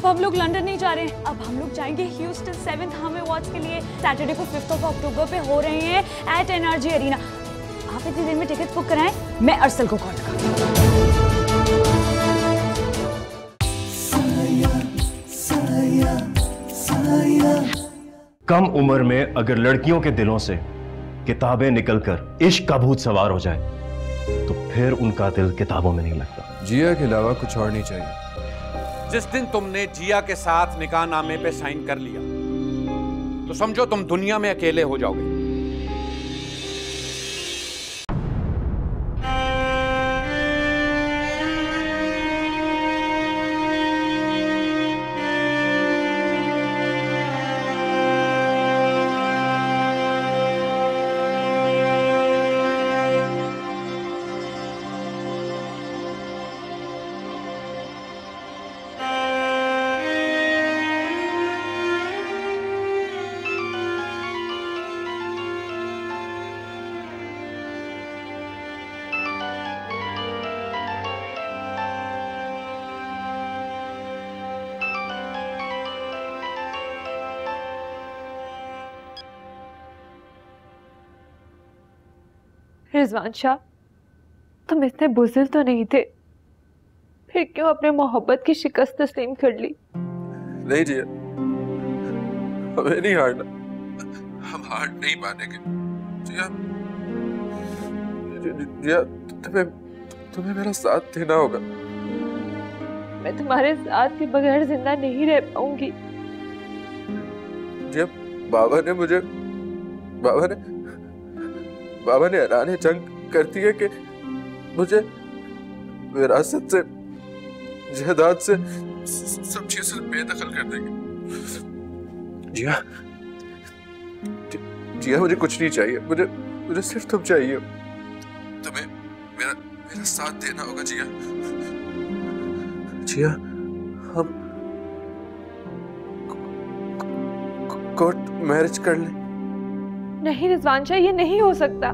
अब हम लोग लंदन नहीं जा रहे हैं, अब हम लोग जाएंगे ह्यूस्टन 7th हमें वॉच के लिए। सैटरडे को 5 अक्टूबर पे हो रहे हैं एट एनर्जी अरीना। आप इतनी देर में टिकट बुक कराएं, मैं अरसल को कॉल लगाऊं। कम उम्र में अगर लड़कियों के दिलों से किताबें निकलकर इश्क का भूत सवार हो जाए तो फिर उनका दिल किताबों में नहीं लगता। जिया के अलावा कुछ और नहीं चाहिए। जिस दिन तुमने जिया के साथ निकाहनामे पे साइन कर लिया तो समझो तुम दुनिया में अकेले हो जाओगे। रिजवान शाह, तुम इतने बुज़दिल तो नहीं थे, फिर क्यों अपने मोहब्बत की शिकस्त तस्लीम कर ली? नहीं जिया, हमें नहीं हारना, हम हार नहीं मानेंगे। जिया, जिया, तुम्हें मेरा साथ देना होगा। मैं तुम्हारे साथ के बगैर जिंदा नहीं रह पाऊंगी। जिया, बाबा ने ऐलान जंग कर दिया कि मुझे विरासत से, जायदाद से, सब चीजें बेदखल कर देंगे। जिया, मुझे कुछ नहीं चाहिए, मुझे सिर्फ तुम चाहिए। तुम्हें मेरा साथ देना होगा जिया। जिया, हम कोर्ट मैरिज कर लें। नहीं रिजवान शाह, ये नहीं हो सकता।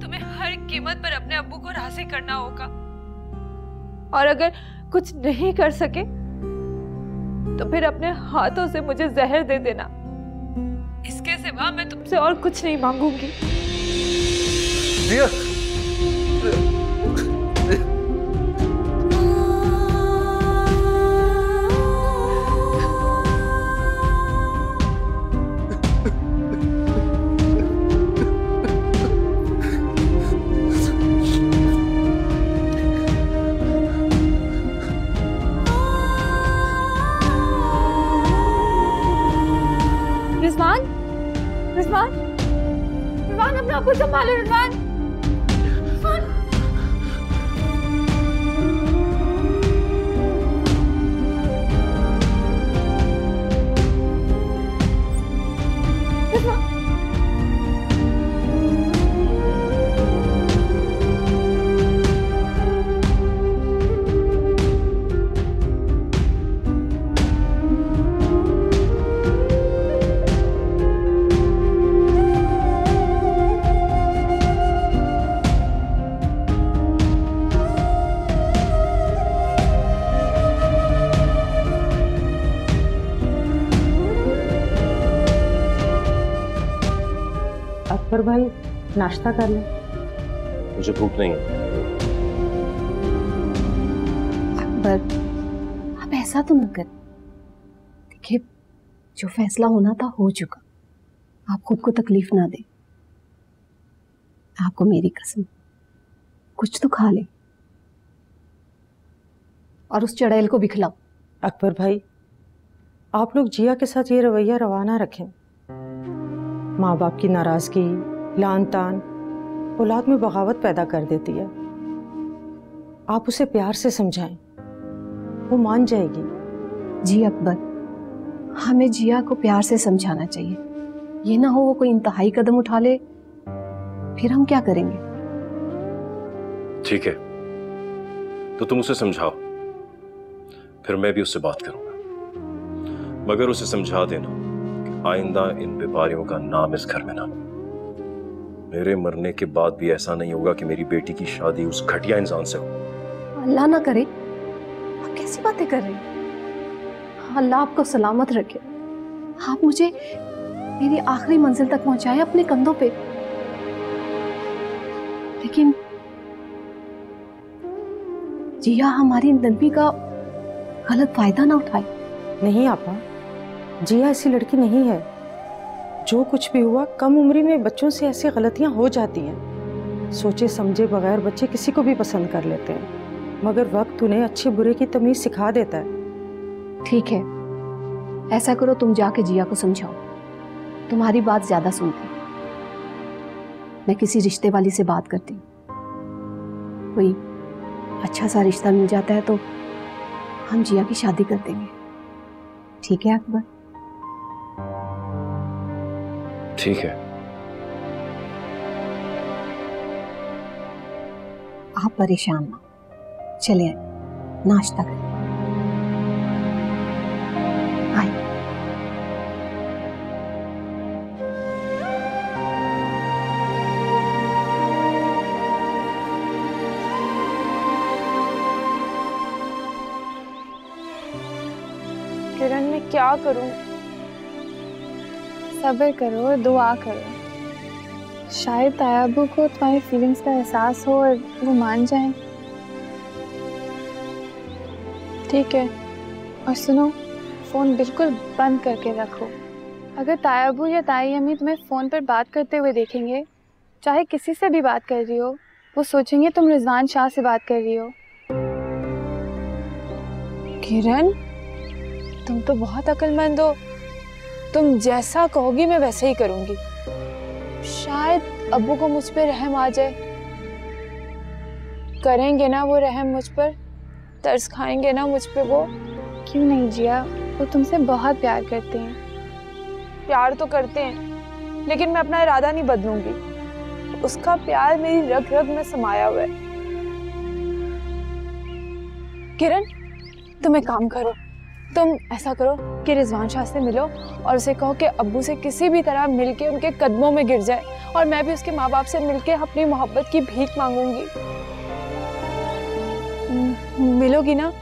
तुम्हें हर कीमत पर अपने अब्बू को राजी करना होगा, और अगर कुछ नहीं कर सके तो फिर अपने हाथों से मुझे जहर दे देना। इसके सिवा मैं तुमसे और कुछ नहीं मांगूंगी। जिया, रिजवान, अपना आपको संभालो। रिजवान, अकबर भाई, नाश्ता कर लें। मुझे भूख नहीं है। अकबर, आप ऐसा तो न कर। देखिए, जो फैसला होना था हो चुका, आप खुद को तकलीफ ना दें। आपको मेरी कसम, कुछ तो खा ले और उस चड़ैल को भी खिलाओ। अकबर भाई, आप लोग जिया के साथ ये रवैया रवाना रखें। माँ बाप की नाराजगी, लान तान औलाद में बगावत पैदा कर देती है। आप उसे प्यार से समझाएं, वो मान जाएगी। जी अकबर, हमें जिया को प्यार से समझाना चाहिए। ये ना हो वो कोई इंतहाई कदम उठा ले, फिर हम क्या करेंगे? ठीक है, तो तुम उसे समझाओ, फिर मैं भी उससे बात करूंगा। मगर उसे समझा देना कि आइंदा इन व्यापारियों का नाम इस घर में ना हो। मेरे मरने के बाद भी ऐसा नहीं होगा कि मेरी बेटी की शादी उस घटिया इंसान से हो। अल्लाह ना करे। आप कैसी बातें कर रहे हैं? अल्लाह आपको सलामत रखे। आप मुझे मेरी आखिरी मंजिल तक पहुंचाए अपने कंधों पे। लेकिन जिया हमारी नरमी का गलत फायदा ना उठाए। नहीं आपा, जिया ऐसी लड़की नहीं है। जो कुछ भी हुआ, कम उम्र में बच्चों से ऐसी गलतियां हो जाती हैं। सोचे समझे बगैर बच्चे किसी को भी पसंद कर लेते हैं, मगर वक्त उन्हें अच्छे बुरे की तमीज सिखा देता है। ठीक है, ऐसा करो, तुम जाके जिया को समझाओ। तुम्हारी बात ज्यादा सुनती। मैं किसी रिश्ते वाली से बात करती हूँ, कोई अच्छा सा रिश्ता मिल जाता है तो हम जिया की शादी कर देंगे। ठीक है अकबर? ठीक है। आप परेशान ना, चलिए नाश्ता करें। आइए। किरण, मैं क्या करूं? सब्र करो और दुआ करो। शायद तायाबू को तुम्हारी फीलिंग्स का एहसास हो और वो मान जाएं। ठीक है, और सुनो, फ़ोन बिल्कुल बंद करके रखो। अगर तायाबू या ताई अम्मी तुम्हें फ़ोन पर बात करते हुए देखेंगे, चाहे किसी से भी बात कर रही हो, वो सोचेंगे तुम रिजवान शाह से बात कर रही हो। किरण, तुम तो बहुत अक्लमंद हो। तुम जैसा कहोगी मैं वैसे ही करूंगी। शायद अब्बू को मुझ पे रहम आ जाए। करेंगे ना वो रहम मुझ पर? तरस खाएंगे ना मुझ पे वो? क्यों नहीं जिया, वो तुमसे बहुत प्यार करते हैं। प्यार तो करते हैं, लेकिन मैं अपना इरादा नहीं बदलूंगी। उसका प्यार मेरी रग रग में समाया हुआ है। किरण, तुम एक काम करो, तुम ऐसा करो कि रिजवान शाह से मिलो और उसे कहो कि अब्बू से किसी भी तरह मिलके उनके कदमों में गिर जाए, और मैं भी उसके माँ बाप से मिलके अपनी मोहब्बत की भीख मांगूंगी। मिलोगी ना?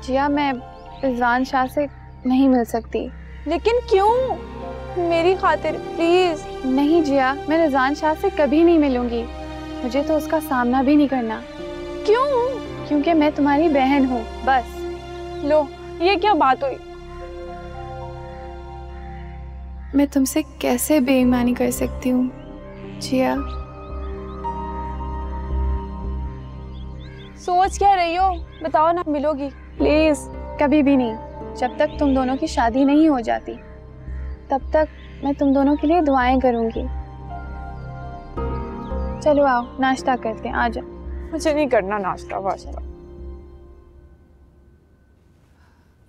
जिया, मैं रिजवान शाह से नहीं मिल सकती। लेकिन क्यों? मेरी खातिर प्लीज। नहीं जिया, मैं रिजवान शाह से कभी नहीं मिलूंगी। मुझे तो उसका सामना भी नहीं करना। क्यों? क्योंकि मैं तुम्हारी बहन हूँ, बस। लो, ये क्या बात हुई? मैं तुमसे कैसे बेईमानी कर सकती हूँ जिया? सोच क्या रही हो? बताओ ना, मिलोगी? प्लीज। कभी भी नहीं। जब तक तुम दोनों की शादी नहीं हो जाती, तब तक मैं तुम दोनों के लिए दुआएं करूंगी। चलो आओ, नाश्ता करते हैं। आ जाओ। मुझे नहीं करना नाश्ता वाश्ता।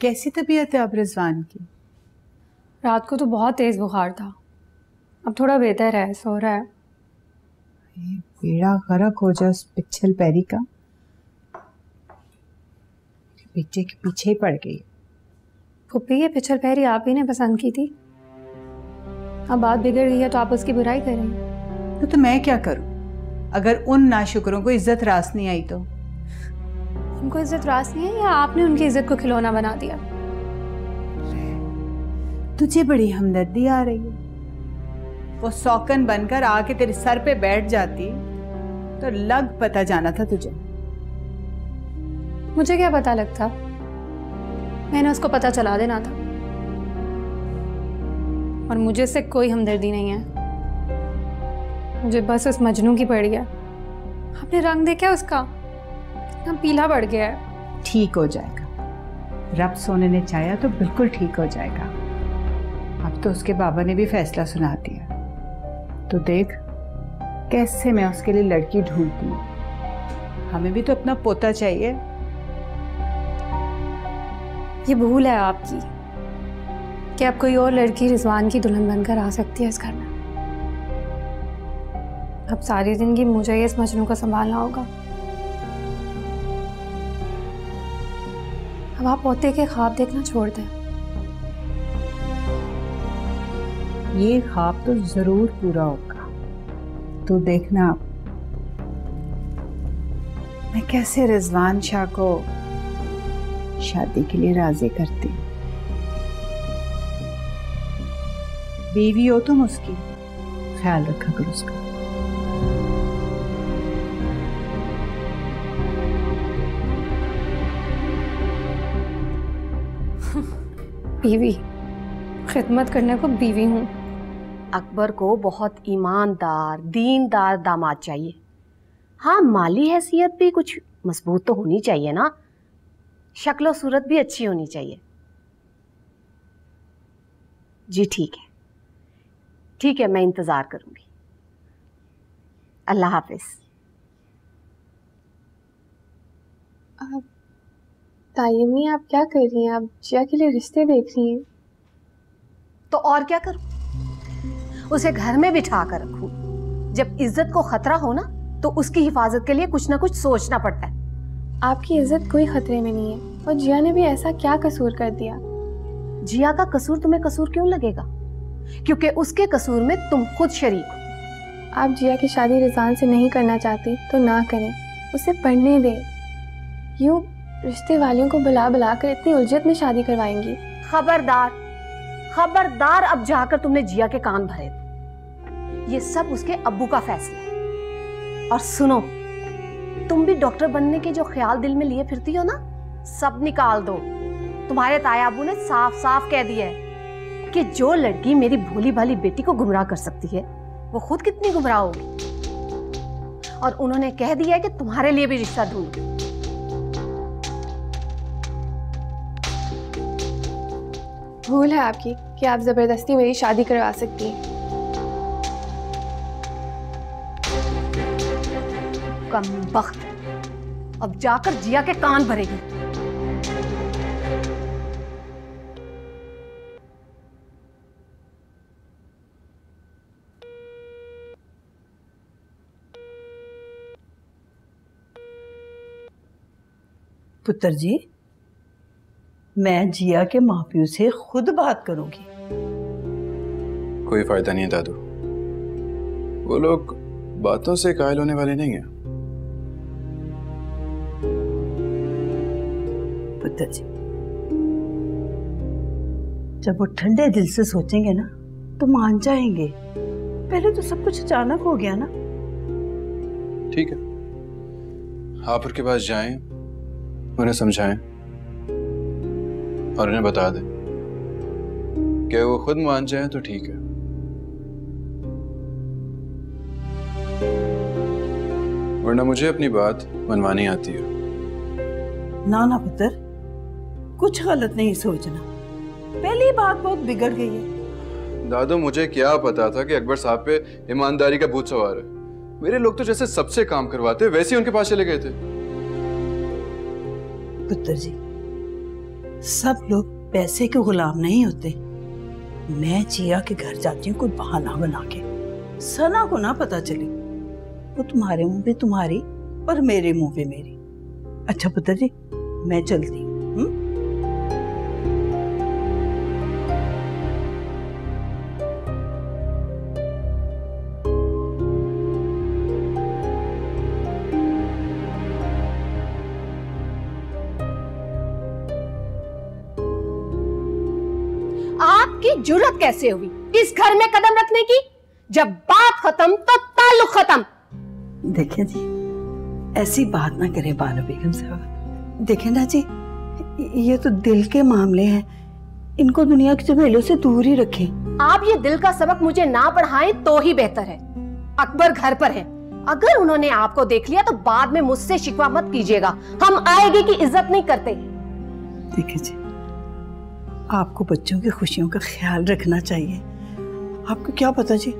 कैसी तबीयत है अब रिजवान की? रात को तो बहुत तेज बुखार था, अब थोड़ा बेहतर है, सो रहा है। ये बेड़ा गर्क हो जाए उस पिछल पैरी का। बेटे के पीछे ही पड़ गई। फुप्पी, ये पिछल पैरी आप ही ने पसंद की थी। अब बात बिगड़ गई है तो आप उसकी बुराई करेंगे। तो मैं क्या करूं? अगर उन नाशुकरों को इज्जत रास नहीं आई तो? उनको इज्जत रास नहीं है या आपने उनकी इज्जत को खिलौना बना दिया? तुझे बड़ी हमदर्दी आ रही है। वो सौकन बनकर आके तेरे सर पे बैठ जाती तो लग पता जाना था तुझे। मुझे क्या पता लगता, मैंने उसको पता चला देना था। और मुझे इससे कोई हमदर्दी नहीं है, मुझे बस उस मजनू की पड़ी है। आपने रंग देखा उसका, इतना पीला पड़ गया है। ठीक हो जाएगा, रब सोने ने चाहा तो बिल्कुल ठीक हो जाएगा। अब तो उसके बाबा ने भी फैसला सुना दिया, तो देख कैसे मैं उसके लिए लड़की ढूंढती हूँ। हमें भी तो अपना पोता चाहिए। ये भूल है आपकी कि अब कोई और लड़की रिजवान की दुल्हन बनकर आ सकती है इस घर में। अब सारी जिंदगी मुझे ही इस मजनू को संभालना होगा। अब आप पोते के ख्वाब देखना छोड़ दें। ये ख्वाब तो जरूर पूरा होगा, तो देखना मैं कैसे रिजवान शाह को शादी के लिए राजी करती। बीवी हो तुम उसकी, ख्याल रखा करो उसका। बीवी, खिदमत करने को बीवी हूँ। अकबर को बहुत ईमानदार दीनदार दामाद चाहिए। हाँ, माली हैसियत भी कुछ मजबूत तो होनी चाहिए ना, शक्ल सूरत भी अच्छी होनी चाहिए। जी ठीक है, ठीक है, मैं इंतजार करूंगी। अल्लाह हाफिज। तायमी, आप क्या कर रही हैं? आप जिया के लिए रिश्ते देख रही हैं? तो और क्या करूं? उसे घर में बिठा कर रखूं? जब इज्जत को खतरा हो ना, तो उसकी हिफाजत के लिए कुछ ना कुछ सोचना पड़ता है। आपकी इज्जत कोई खतरे में नहीं है, और जिया ने भी ऐसा क्या कसूर कर दिया? जिया का कसूर तुम्हें कसूर क्यों लगेगा? क्योंकि उसके कसूर में तुम खुद शरीक हो। आप जिया की शादी रिजवान से नहीं करना चाहती तो ना करें, उसे पढ़ने दें। यूं रिश्ते वालियों को बुला बुला कर इतनी उलझत में शादी करवाएंगी। खबरदार, खबरदार, अब जाकर तुमने जिया के कान भरे थे। ये सब उसके अब्बू का फैसला है। और सुनो, तुम भी डॉक्टर बनने के जो ख्याल दिल में लिए फिरती हो ना, सब निकाल दो। तुम्हारे ताया अब्बू ने साफ साफ कह दिया है कि जो लड़की मेरी भोली भाली बेटी को गुमराह कर सकती है, वो खुद कितनी गुमराह होगी। और उन्होंने कह दिया है कि तुम्हारे लिए भी रिश्ता ढूंढ। भूल है आपकी कि आप जबरदस्ती मेरी शादी करवा सकती हैं। कमबख्त, अब जाकर जिया के कान भरेगी। पुत्र जी, मैं जिया के माँ-पियो से खुद बात करूंगी। कोई फायदा नहीं है दादू, वो लोग बातों से कायल होने वाले नहीं हैं। पुत्र जी, जब वो ठंडे दिल से सोचेंगे ना तो मान जाएंगे। पहले तो सब कुछ अचानक हो गया ना। ठीक है, आप उनके पास जाएं, उन्हें समझाएं और उन्हें बता दें कि वो खुद मान जाएं तो ठीक है। वरना मुझे अपनी बात मनवानी आती है। ना ना पुत्र, कुछ गलत नहीं सोचना। पहली बात बहुत बिगड़ गई है। दादू, मुझे क्या पता था कि अकबर साहब पे ईमानदारी का भूत सवार है। मेरे लोग तो जैसे सबसे काम करवाते वैसे ही उनके पास चले गए थे। पुत्र जी, सब लोग पैसे के गुलाम नहीं होते। मैं जिया के घर जाती हूँ कोई बहाना बना के, सना को ना पता चले। वो तुम्हारे मुंह पे तुम्हारी और मेरे मुंह पे मेरी। अच्छा पुत्र जी, मैं चलती हूँ। आपकी जुर्रत कैसे हुई इस घर में कदम रखने की? जब बात खत्म तो ताल्लुक खत्म। देखिए जी, ऐसी बात ना करें बानो बेगम साहब। देखें ना जी, ये तो दिल के मामले हैं, इनको दुनिया के झमेलों से दूर ही रखें। आप ये दिल का सबक मुझे ना पढ़ाएं तो ही बेहतर है। अकबर घर पर है, अगर उन्होंने आपको देख लिया तो बाद में मुझसे शिकवा मत कीजिएगा। हम आएगी की इज्जत नहीं करते। देखिए जी, आपको बच्चों की खुशियों का ख्याल रखना चाहिए। आपको क्या पता जी,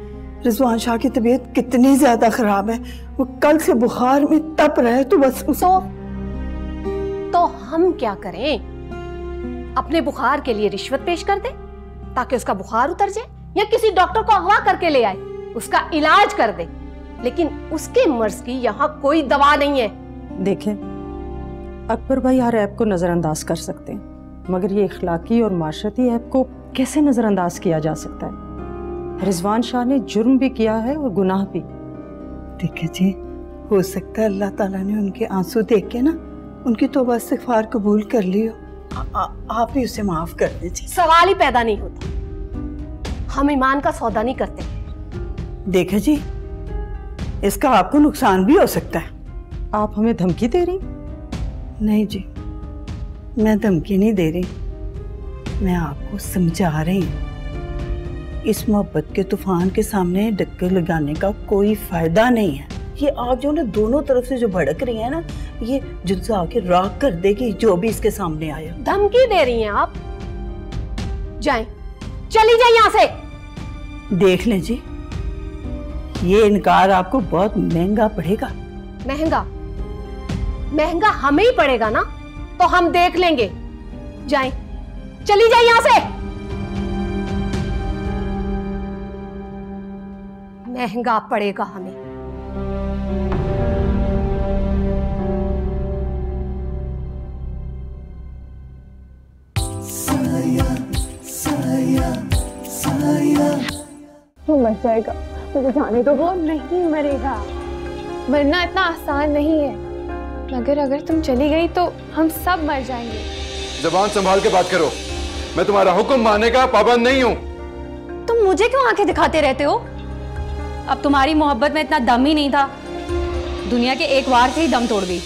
रिजवान शाह की तबीयत कितनी ज्यादा खराब है। वो कल से बुखार में तप रहा है। तो बस तो हम क्या करें? अपने बुखार के लिए रिश्वत पेश कर दे ताकि उसका बुखार उतर जाए, या किसी डॉक्टर को अगवा करके ले आए, उसका इलाज कर दे। लेकिन उसके मर्ज की यहाँ कोई दवा नहीं है। देखें, अकबर भाई हर ऐप को नजरअंदाज कर सकते हैं, मगर ये इखलाकी और माशरती ऐप को कैसे नजरअंदाज किया जा सकता है? रिजवान शाह ने जुर्म भी किया है और गुनाह भी। देखिए जी, हो सकता है अल्लाह ताला ने उनके आंसू देख के ना उनकी तौबा इस्तिग़फार कबूल कर ली हो। आप भी उसे माफ कर दीजिए। सवाल ही पैदा नहीं होता। हम ईमान का सौदा नहीं करते। देखे जी, इसका आपको नुकसान भी हो सकता है। आप हमें धमकी दे रही? नहीं जी, मैं धमकी नहीं दे रही, मैं आपको समझा रही हूँ। इस मोहब्बत के तूफान के सामने डक्के लगाने का कोई फायदा नहीं है। ये आग जो ना दोनों तरफ से जो भड़क रही है ना, ये जुल्सा आके राख कर देगी जो भी इसके सामने आया। धमकी दे रही हैं आप? जाएं, चली जाए यहाँ से। देख लें जी, ये इनकार आपको बहुत महंगा पड़ेगा। महंगा? महंगा हमें ही पड़ेगा ना, तो हम देख लेंगे। जाएं, चली जाए यहाँ से। महंगा पड़ेगा हमें। वो मर जाएगा, मुझे जाने दो। वो नहीं मरेगा, मरना इतना आसान नहीं है। मगर अगर तुम चली गई तो हम सब मर जाएंगे। जबान संभाल के बात करो, मैं तुम्हारा हुक्म मानने का पाबंद नहीं हूँ। तुम मुझे क्यों आंखें दिखाते रहते हो? अब तुम्हारी मोहब्बत में इतना दम ही नहीं था, दुनिया के एक वार से ही दम तोड़ गई।